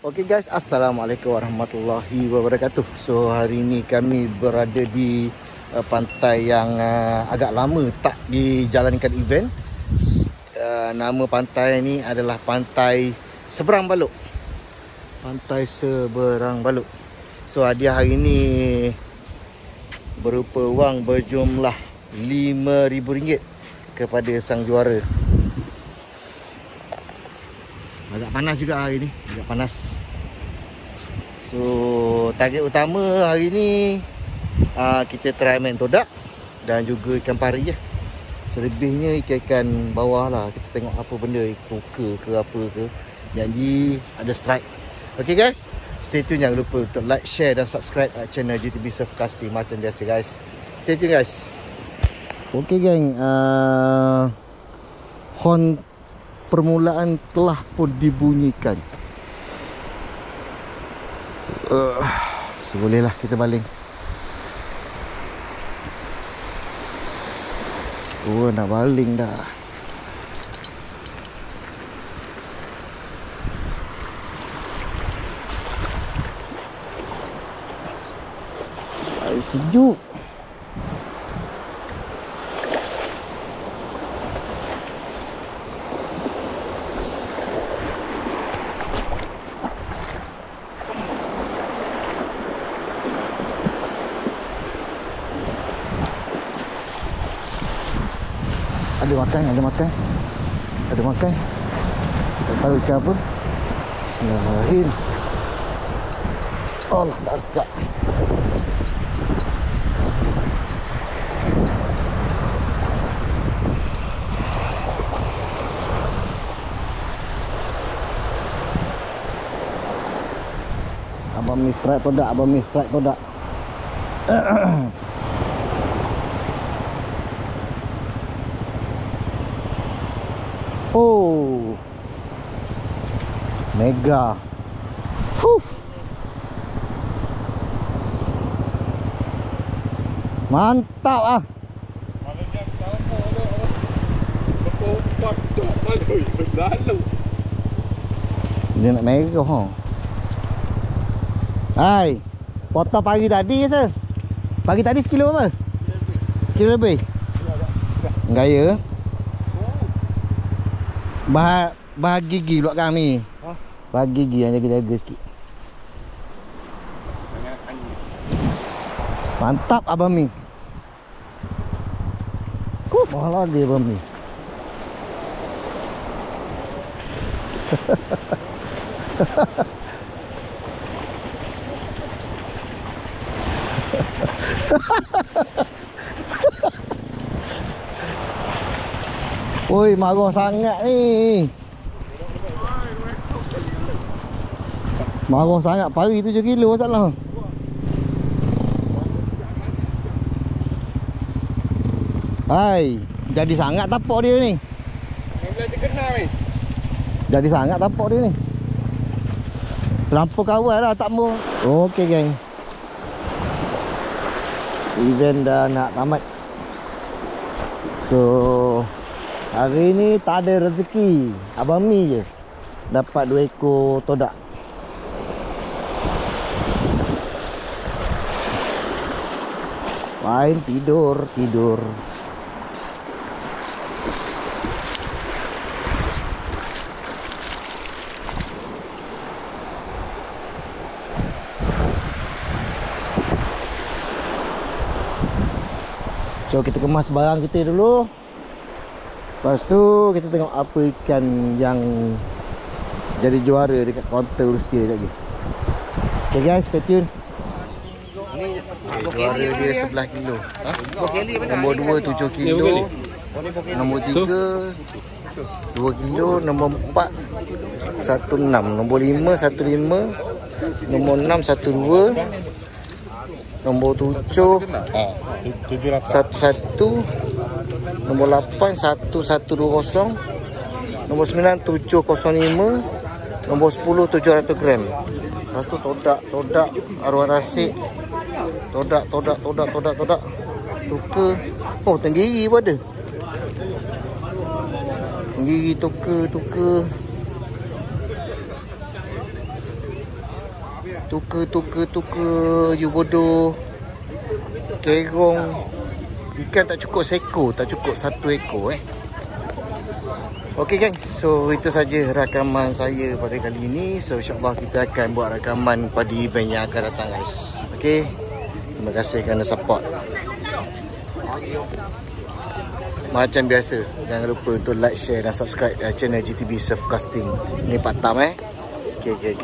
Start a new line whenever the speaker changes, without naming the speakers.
Okey guys, Assalamualaikum warahmatullahi wabarakatuh. So hari ini kami berada di pantai yang agak lama tak dijalankan event. Nama pantai ni adalah Pantai Seberang Balok. Pantai Seberang Balok. So hadiah hari ini berupa wang berjumlah RM5,000 kepada sang juara. Agak panas juga hari ni, agak panas. So target utama hari ni kita try main todak dan juga ikan pari je. Selebihnya ikan-ikan bawah lah. Kita tengok apa benda, toka ke apa ke. Janji ada strike. Okay guys, stay tune, jangan lupa untuk like, share dan subscribe channel GTB Surfcasting macam biasa guys. Stay tune guys. Okay geng, horn permulaan telah pun dibunyikan. Bolehlah kita baling. Nak baling dah. Air sejuk. Ada makan. Tak tahu ikan apa. Bismillahirrahmanirrahim. Allah dekat. Abang mi strike todak. Oh, mega. Mantap ah. Dia nak mega ha. Hai, potong pagi tadi ke sir? Pagi tadi sekilo apa? Sekilo lebih. Gaya. Bahagi gigi luak kami. Bahagi gigi yang jaga-jaga sikit. Mantap abang mi. Mahal lagi abang mi. Oi, marah sangat ni. Marah sangat, pari 7 kilo masalah. Hai, jadi sangat tapak dia ni. Jadi sangat tapak dia ni. Terlampau kawal lah, tak mau. Okey geng. Event dah nak tamat. So hari ni tak ada rezeki. Abang mi je dapat 2 ekor todak. Main tidur. So kita kemas barang kita dulu. Lepas tu kita tengok apa ikan yang jadi juara dekat kaunter Rustia lagi. Okay guys, stay tune. Ni juara dia 11 kilo. Nombor 2 7 kilo. Nombor 3 2 kilo. Nombor 4 16. Nombor 5 15. Nombor 6 12. Nombor 7 11. Nombor 8 1120. Nombor 9 705. Nombor 10 700 gram. Lepas tu todak arwah tasik. Todak. Tuka. Oh, tenggiri pun ada. Tenggiri, tuka. Tukar you bodoh. Kerong. Ikan tak cukup seekor, tak cukup 1 ekor Okey geng, so itu saja rakaman saya pada kali ini. So insyaAllah kita akan buat rakaman pada event yang akan datang guys. Okey, terima kasih kerana support. Macam biasa, jangan lupa untuk like, share dan subscribe channel GTB Surfcasting. Ni Pak Tam Okey.